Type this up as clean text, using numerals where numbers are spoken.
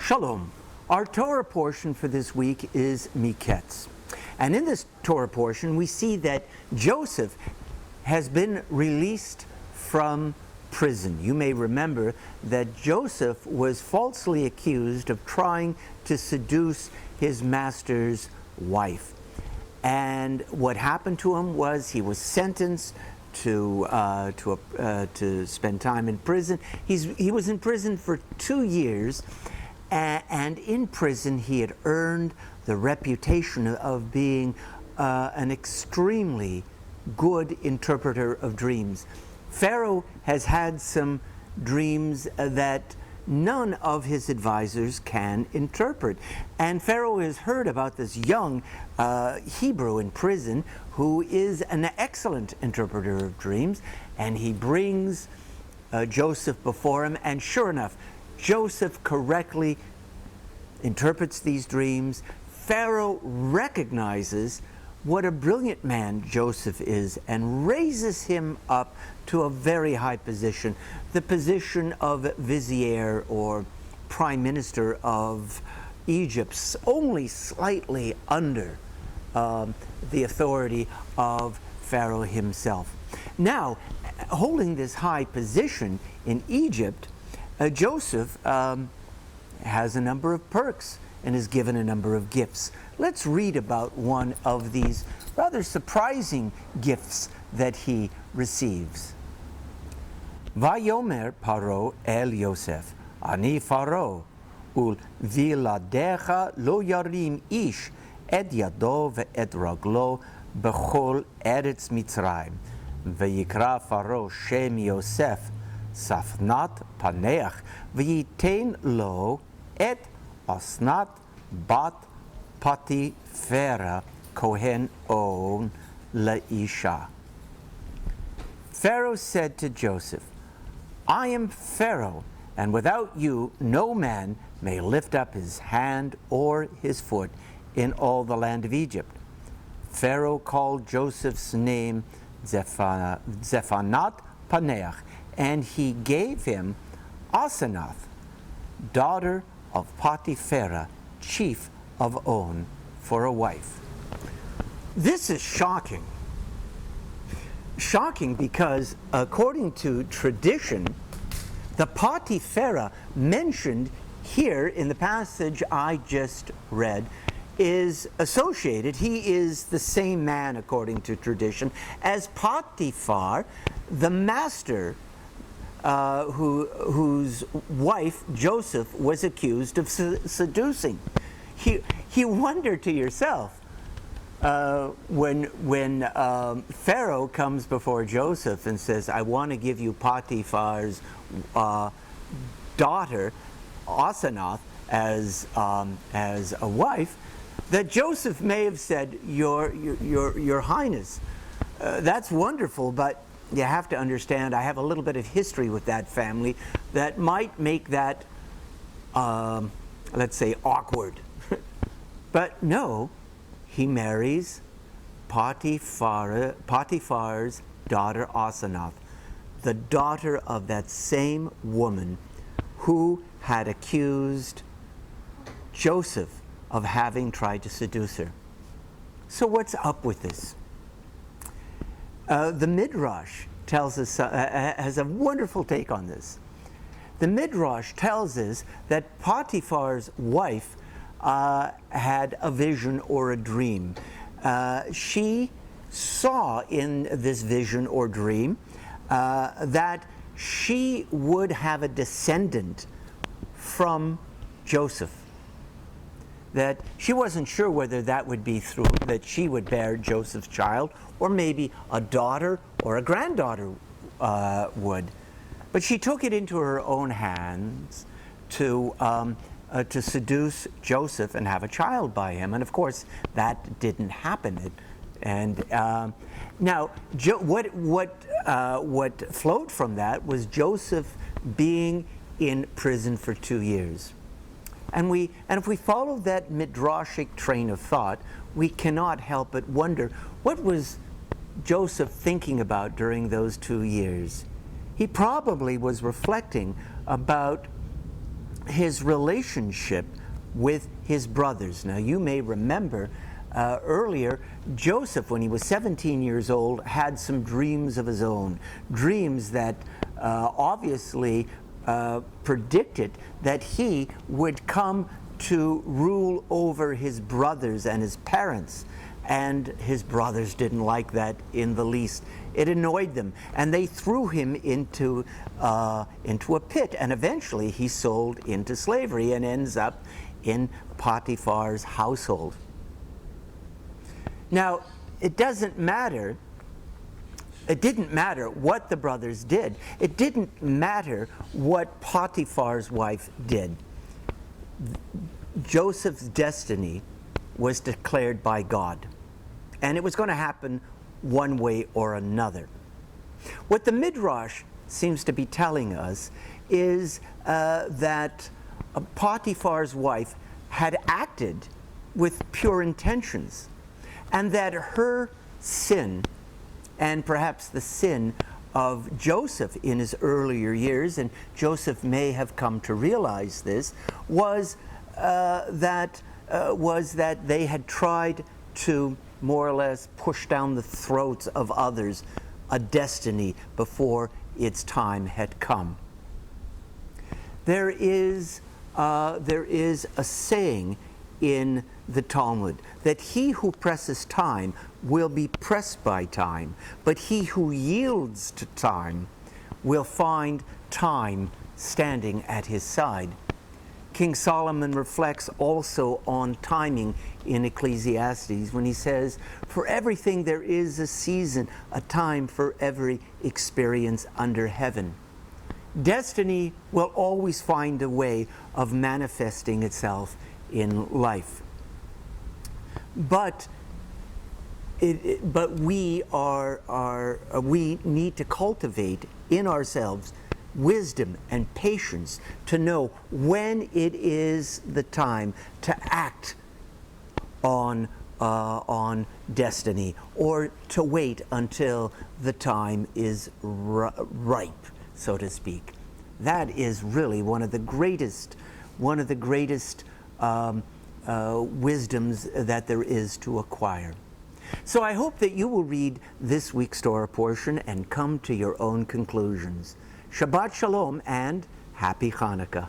Shalom. Our Torah portion for this week is Mikeitz. And in this Torah portion, we see that Joseph has been released from prison. You may remember that Joseph was falsely accused of trying to seduce his master's wife. And what happened to him was he was sentenced to spend time in prison. He was in prison for 2 years, and in prison he had earned the reputation of being an extremely good interpreter of dreams. Pharaoh has had some dreams that none of his advisors can interpret. And Pharaoh has heard about this young Hebrew in prison who is an excellent interpreter of dreams, and he brings Joseph before him, and sure enough, Joseph correctly interprets these dreams. Pharaoh recognizes what a brilliant man Joseph is and raises him up to a very high position, the position of vizier or prime minister of Egypt, only slightly under the authority of Pharaoh himself. Now, holding this high position in Egypt, Joseph has a number of perks and is given a number of gifts. Let's read about one of these rather surprising gifts that he receives. Vayomer Paro el Yosef, Ani Faro, ul viladecha lo yarim ish et yado ve'et raglo bechol eretz Mitzrayim, vayikra Faro Shem Yosef, Safnat Paneach, v'yitein lo et Asnat bat Potiphera Kohen on Laisha. Pharaoh said to Joseph, I am Pharaoh, and without you no man may lift up his hand or his foot in all the land of Egypt. Pharaoh called Joseph's name Zephanat Paneach, and he gave him Asenath, daughter of Potiphera, chief of On, for a wife. This is shocking. Shocking because, according to tradition, the Potiphera mentioned here in the passage I just read is associated, he is the same man, according to tradition, as Potiphar, the master whose wife Joseph was accused of seducing. You wonder to yourself when Pharaoh comes before Joseph and says, "I want to give you Potiphar's daughter Asenath as a wife," that Joseph may have said, "Your Highness, that's wonderful, but you have to understand, I have a little bit of history with that family that might make that, let's say, awkward." But no, he marries Potiphar's daughter Asenath, the daughter of that same woman who had accused Joseph of having tried to seduce her. So what's up with this? The Midrash tells us, has a wonderful take on this. The Midrash tells us that Potiphar's wife had a vision or a dream. She saw in this vision or dream that she would have a descendant from Joseph. That she wasn't sure whether that would be through, that she would bear Joseph's child, or maybe a daughter or a granddaughter would. But she took it into her own hands to seduce Joseph and have a child by him. And of course, that didn't happen. And now, what flowed from that was Joseph being in prison for 2 years. And if we follow that midrashic train of thought, we cannot help but wonder, what was Joseph thinking about during those 2 years? He probably was reflecting about his relationship with his brothers. Now, you may remember earlier, Joseph, when he was 17 years old, had some dreams of his own, dreams that obviously predicted that he would come to rule over his brothers and his parents. And his brothers didn't like that in the least. It annoyed them, and they threw him into a pit, and eventually he's sold into slavery and ends up in Potiphar's household. Now, it didn't matter what the brothers did. It didn't matter what Potiphar's wife did. Joseph's destiny was declared by God, and it was going to happen one way or another. What the Midrash seems to be telling us is that Potiphar's wife had acted with pure intentions, and that her sin, and perhaps the sin of Joseph in his earlier years, and Joseph may have come to realize this, was that they had tried to more or less push down the throats of others a destiny before its time had come. There is a saying in the Talmud that he who presses time will be pressed by time, but he who yields to time will find time standing at his side. King Solomon reflects also on timing in Ecclesiastes when he says, "For everything there is a season, a time for every experience under heaven." Destiny will always find a way of manifesting itself in life. But we need to cultivate in ourselves wisdom and patience to know when it is the time to act on destiny, or to wait until the time is ripe, so to speak. That is really one of the greatest wisdoms that there is to acquire. So I hope that you will read this week's Torah portion and come to your own conclusions. Shabbat Shalom and Happy Hanukkah.